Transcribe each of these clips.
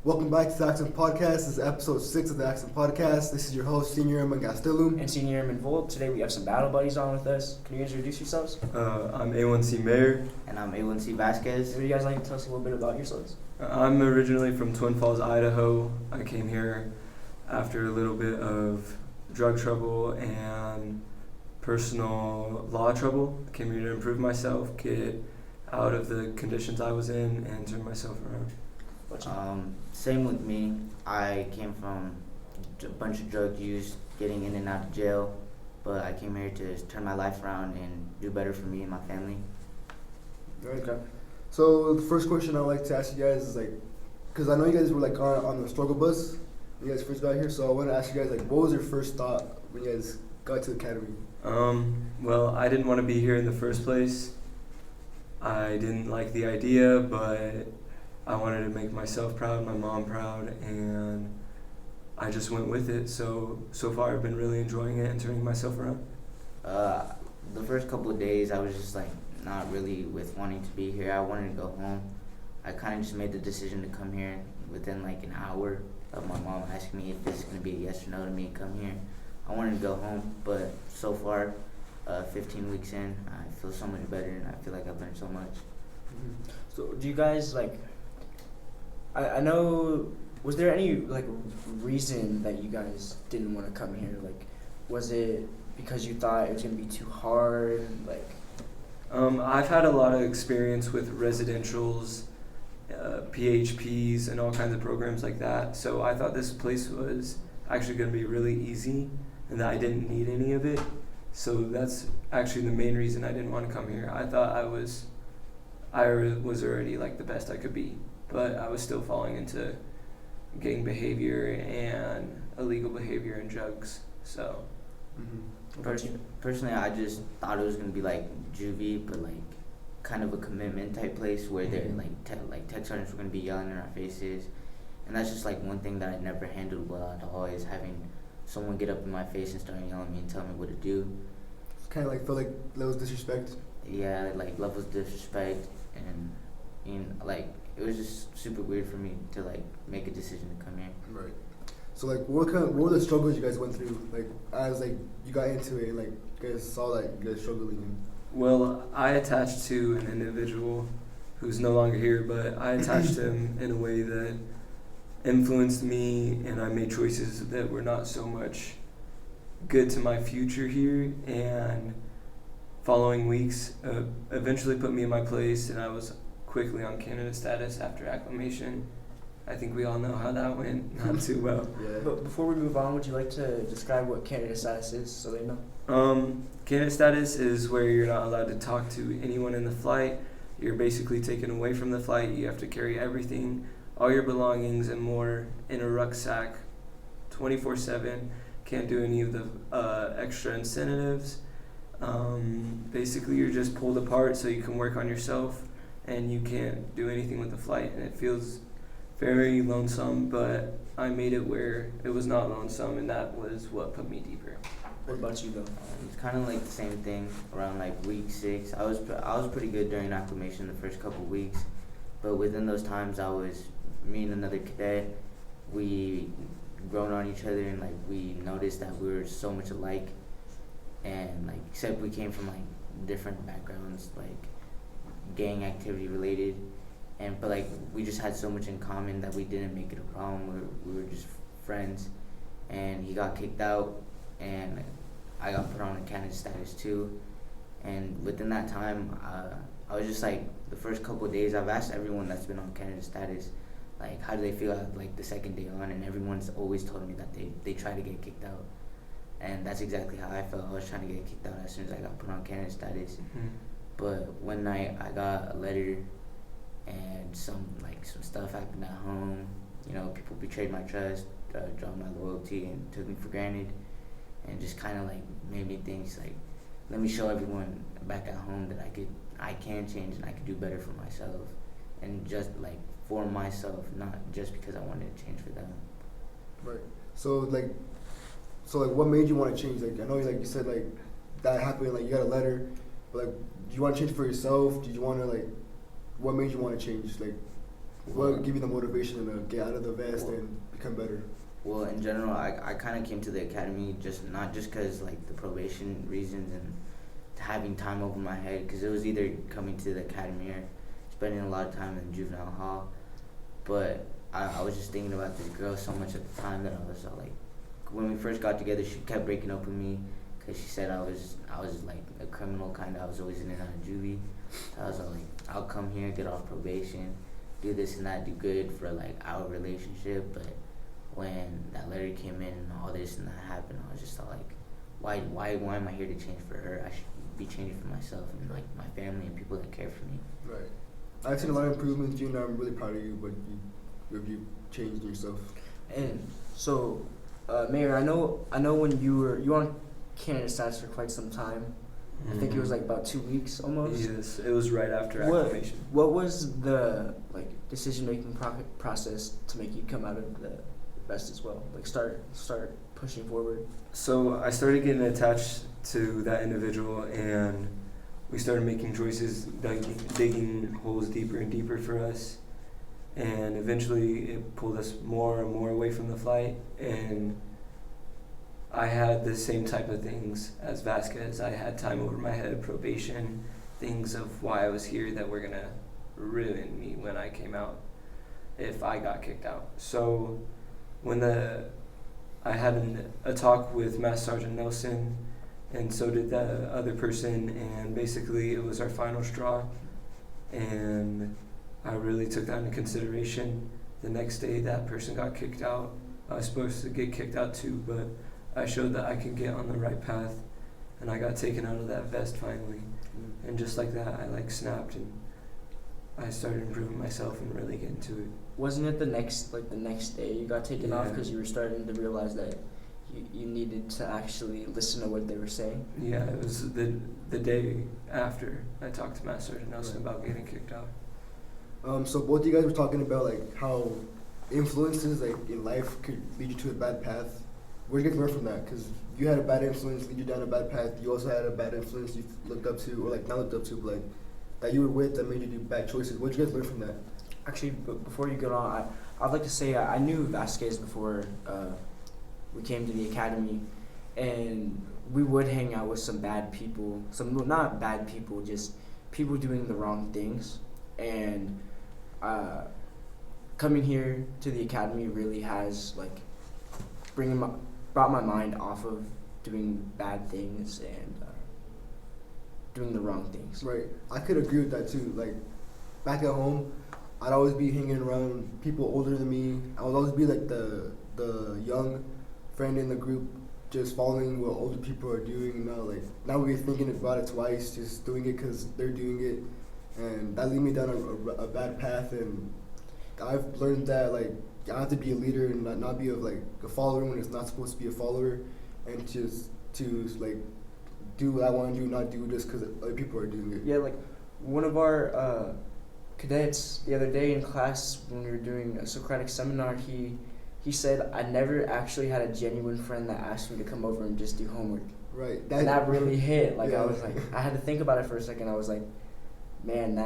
Welcome back to the Axemen Podcast. This is episode 6 of the Axemen Podcast. This is your host, Senior Airman Gastelum. And Senior Airman Volk. Today we have some battle buddies on with us. Can you introduce yourselves? I'm A1C Meilleur. And I'm A1C Vazquez. Would you guys like to tell us a little bit about yourselves? I'm originally from Twin Falls, Idaho. I came here after a little bit of drug trouble and personal law trouble. I came here to improve myself, get out of the conditions I was in, and turn myself around. Same with me. I came from a bunch of drug use, getting in and out of jail, but I came here to turn my life around and do better for me and my family. Right. Okay. So the first question I'd like to ask you guys is because I know you guys were on the struggle bus when you guys first got here. So I want to ask you guys what was your first thought when you guys got to the academy? Well, I didn't want to be here in the first place. I didn't like the idea, but I wanted to make myself proud, my mom proud, and I just went with it. So far I've been really enjoying it and turning myself around. The first couple of days I was just not really with wanting to be here. I wanted to go home. I kind of just made the decision to come here within an hour of my mom asking me if it's going to be a yes or no to me to come here. I wanted to go home, but so far, 15 weeks in, I feel so much better and I feel like I've learned so much. Mm-hmm. So do you guys I know, was there any reason that you guys didn't want to come here? Was it because you thought it was going to be too hard? I've had a lot of experience with residentials, PHPs, and all kinds of programs like that. So I thought this place was actually going to be really easy and that I didn't need any of it. So that's actually the main reason I didn't want to come here. I thought I was already the best I could be, but I was still falling into gang behavior and illegal behavior and drugs. So, Personally, I just thought it was gonna be juvie, but kind of a commitment type place where they're tech sergeants were gonna be yelling in our faces, and that's just one thing that I never handled well at all, is having someone get up in my face and start yelling at me and tell me what to do. It's kind of felt like levels of disrespect. Yeah, levels of disrespect, and it was just super weird for me to make a decision to come here. Right. So what were the struggles you guys went through as you got into it and you guys saw that you guys struggling? Well, I attached to an individual who's no longer here, but I attached him in a way that influenced me, and I made choices that were not so much good to my future here, and following weeks eventually put me in my place, and I was quickly on candidate status after acclimation. I think we all know how that went, not too well. Yeah. But before we move on, would you like to describe what candidate status is so they know? Candidate status is where you're not allowed to talk to anyone in the flight. You're basically taken away from the flight. You have to carry everything, all your belongings and more, in a rucksack 24/7. Can't do any of the extra incentives. Basically you're just pulled apart so you can work on yourself, and you can't do anything with the flight, and it feels very lonesome, but I made it where it was not lonesome, and that was what put me deeper. What about you, though? It's kind of the same thing around week 6. I was pretty good during acclimation the first couple weeks, but within those times me and another cadet, we grown on each other, and we noticed that we were so much alike, and except we came from different backgrounds, gang activity related, but we just had so much in common that we didn't make it a problem. We were just friends, and he got kicked out, and I got put on a candidate status too, and within that time I was just the first couple of days, I've asked everyone that's been on candidate status how do they feel the second day on, and everyone's always told me that they try to get kicked out, and that's exactly how I felt. I was trying to get kicked out as soon as I got put on candidate status. Mm-hmm. But one night I got a letter, and some stuff happened at home. People betrayed my trust, dropped my loyalty, and took me for granted, and just kind of made me think let me show everyone back at home that I can change and I can do better for myself, and just for myself, not just because I wanted to change for them. Right. So what made you want to change? I know you said that happened, you got a letter, but do you want to change for yourself? Did you want to what made you want to change? What gave you the motivation to get out of the vest and become better? Well, in general, I kind of came to the academy not just because like the probation reasons and having time over my head, because it was either coming to the academy or spending a lot of time in juvenile hall. But I was just thinking about this girl so much at the time that I was like, when we first got together, she kept breaking up with me because she said I was like a criminal kind of. I was always in and out of juvie. So I was like, I'll come here, get off probation, do this and that, do good for like our relationship. But when that letter came in and all this and that happened, I was just like, why am I here to change for her? I should be changing for myself and like my family and people that care for me. Right. I've seen a lot of improvements, Gina. I'm really proud of you, but you changed yourself. And so, Mayor, I know when you were on candidate status for quite some time. I think it was like about 2 weeks almost. Yes, it was right after acclimation. What was the like decision-making process to make you come out of the vest as well? Like start pushing forward. So I started getting attached to that individual, and we started making choices, digging holes deeper and deeper for us, and eventually it pulled us more and more away from the flight. And I had the same type of things as Vasquez. I had time over my head, probation, things of why I was here that were gonna ruin me when I came out if I got kicked out. So when I had a talk with Master Sergeant Nelson, and so did the other person, and basically it was our final straw, and I really took that into consideration. The next day that person got kicked out. I was supposed to get kicked out too, but I showed that I could get on the right path, and I got taken out of that vest finally. And just like that, I like snapped, and I started improving myself and really getting to it. Wasn't it the next day you got taken off Yeah. because you were starting to realize that you needed to actually listen to what they were saying? Yeah, it was the day after I talked to Master Sergeant Nelson about getting kicked out. So both of you guys were talking about like how influences like in life could lead you to a bad path. Where did you guys learn from that? Because you had a bad influence lead you down a bad path. You also had a bad influence you looked up to, or like not looked up to, but like that you were with that made you do bad choices. What did you guys learn from that? Actually, before you go on, I'd like to say I knew Vasquez before we came to the academy, and we would hang out with some bad people. Not bad people, just people doing the wrong things. And coming here to the academy really has like brought my mind off of doing bad things and doing the wrong things. Right. I could agree with that too. Like back at home, I'd always be hanging around people older than me. I would always be like the young friend in the group, just following what older people are doing. Now we're thinking about it twice, just doing it because they're doing it, and that led me down a bad path. And I've learned that like I have to be a leader and not be a follower when it's not supposed to be a follower, and just to like do what I want to do, not do just because other people are doing it. Yeah, like one of our cadets the other day in class when we were doing a Socratic seminar, he said, I never actually had a genuine friend that asked me to come over and just do homework. Right. And that really hit. Like, yeah. I was like, I had to think about it for a second. I was like, man,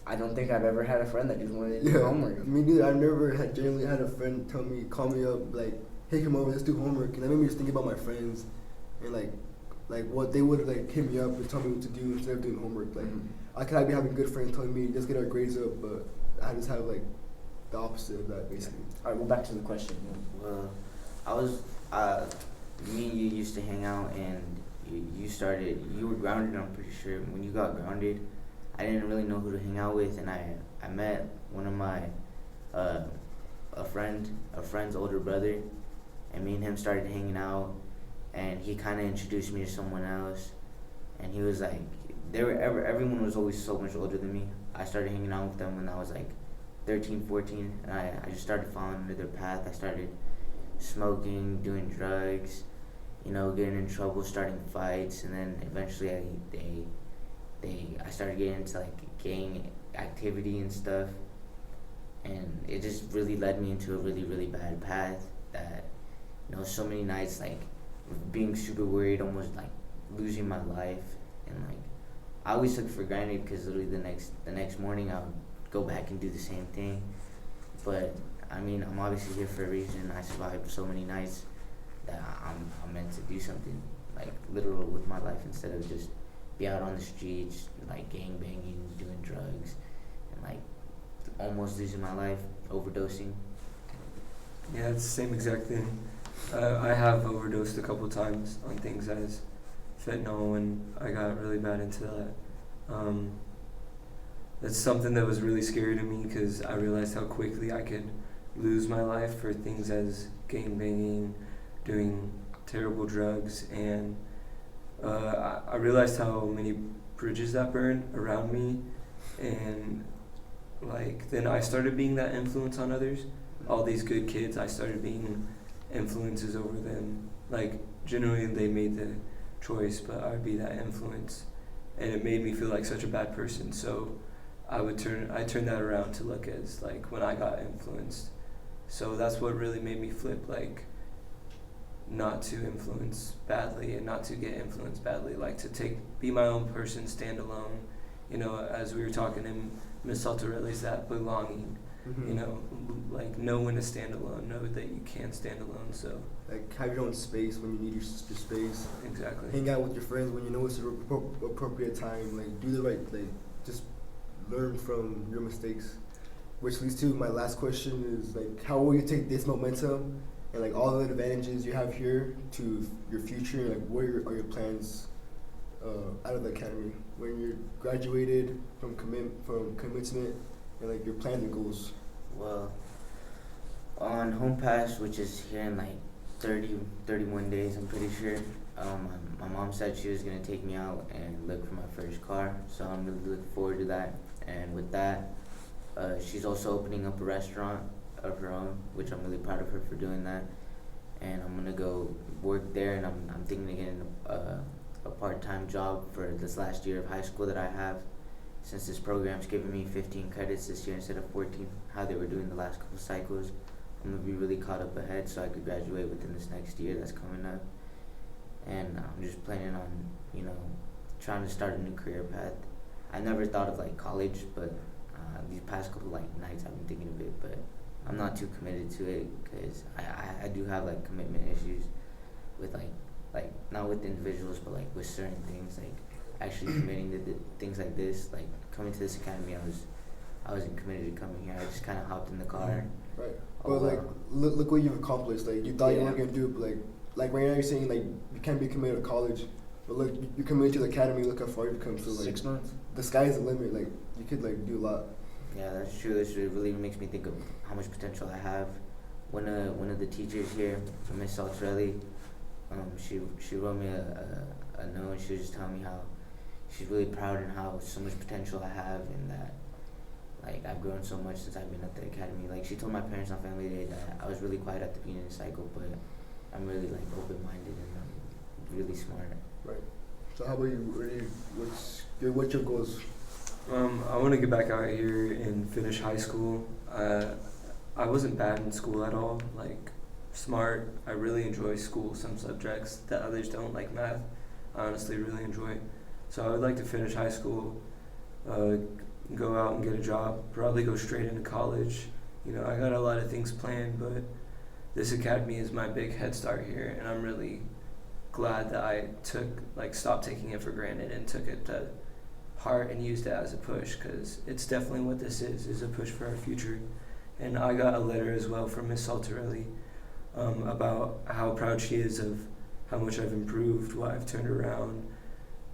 I don't think I've ever had a friend that just wanted to do homework. Me neither. I've never genuinely had a friend call me up, like, hey, come over, let's do homework. And that made me just think about my friends and like what they would like hit me up and tell me what to do instead of doing homework. Like, I could be having good friends telling me just get our grades up, but I just have like the opposite of that basically. All right, well, back to the question. Well, I was, me and you used to hang out, and you were grounded, I'm pretty sure. When you got grounded, I didn't really know who to hang out with, and I met one of my, a friend's older brother, and me and him started hanging out, and he kind of introduced me to someone else, and he was like, everyone was always so much older than me. I started hanging out with them when I was like 13, 14, and I just started following under their path. I started smoking, doing drugs, getting in trouble, starting fights, and then eventually I started getting into like gang activity and stuff, and it just really led me into a really, really bad path that, so many nights like being super worried, almost like losing my life, and like I always took it for granted because literally the next morning I would go back and do the same thing. But I mean, I'm obviously here for a reason. I survived so many nights that I'm meant to do something like literal with my life instead of just be out on the streets like gang banging, doing drugs, and like almost losing my life, overdosing. Yeah, it's the same exact thing. I have overdosed a couple times on things as fentanyl, and I got really bad into that. That's something that was really scary to me because I realized how quickly I could lose my life for things as gang banging, doing terrible drugs, and I realized how many bridges that burned around me, and like then I started being that influence on others. All these good kids, I started being influences over them. Like generally they made the choice, but I would be that influence, and it made me feel like such a bad person. So I turned that around to look as like when I got influenced. So that's what really made me flip, like not to influence badly and not to get influenced badly, like to be my own person, stand alone. You know, as we were talking in Miss Saltarelli's, that belonging. You know, like know when to stand alone, know that you can stand alone. So like have your own space when you need your space. Exactly. Hang out with your friends when you know it's the appropriate time. Like do the right, like just learn from your mistakes. Which leads to my last question is like, how will you take this momentum and like all the advantages you have here to your future? Like, what are your plans out of the academy when you're graduated from commencement, and like your plans and goals? Well, on home pass, which is here in like 31 days, I'm pretty sure. My mom said she was gonna take me out and look for my first car, so I'm really looking forward to that. And with that, she's also opening up a restaurant of her own, which I'm really proud of her for doing that. And I'm gonna go work there, and I'm thinking of getting a part-time job for this last year of high school that I have, since this program's giving me 15 credits this year instead of 14, how they were doing the last couple cycles. I'm gonna be really caught up ahead so I could graduate within this next year that's coming up. And I'm just planning on, you know, trying to start a new career path. I never thought of like college, but these past couple like nights I've been thinking of it, but I'm not too committed to it because I do have like commitment issues with like not with individuals, but like with certain things, like actually committing to things like this. Like coming to this academy, I wasn't committed to coming here. I just kind of hopped in the car. Right. But like look what you've accomplished. Like you thought you weren't gonna do it, but like right now you're saying like you can't be committed to college, but look, you're committed to the academy. Look how far you've come. So like 6 months. The sky's the limit. Like you could like do a lot. Yeah, that's true. It really makes me think of how much potential I have. One of the teachers here, Miss Saltarelli, she wrote me a note, and she was just telling me how she's really proud and how so much potential I have, and that like I've grown so much since I've been at the academy. Like she told my parents on Family Day that I was really quiet at the beginning of the cycle, but I'm really like open-minded and I'm really smart. Right. So how about you? What's your goals? I want to get back out here and finish high school. I wasn't bad in school at all, like smart. I really enjoy school, some subjects that others don't, like math. I honestly really enjoy. So I would like to finish high school, go out and get a job, probably go straight into college. You know, I got a lot of things planned, but this academy is my big head start here, and I'm really glad that I stopped taking it for granted and took it to heart and used it as a push, because it's definitely what this is a push for our future. And I got a letter as well from Miss Saltarelli about how proud she is of how much I've improved, what I've turned around,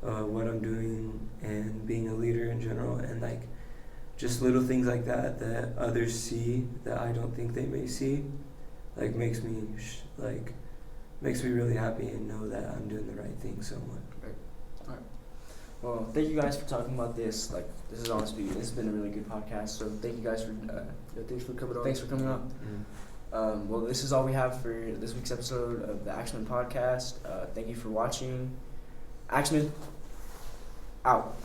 what I'm doing, and being a leader in general, and like just little things like that that others see that I don't think they may see, like makes me really happy and know that I'm doing the right thing so much. Alright. Well, thank you guys for talking about this. Like, this has been a really good podcast. So thank you guys for Thanks for coming on. Thanks for coming on. Mm-hmm. Well, this is all we have for this week's episode of the Axemen podcast. Thank you for watching. Axemen out.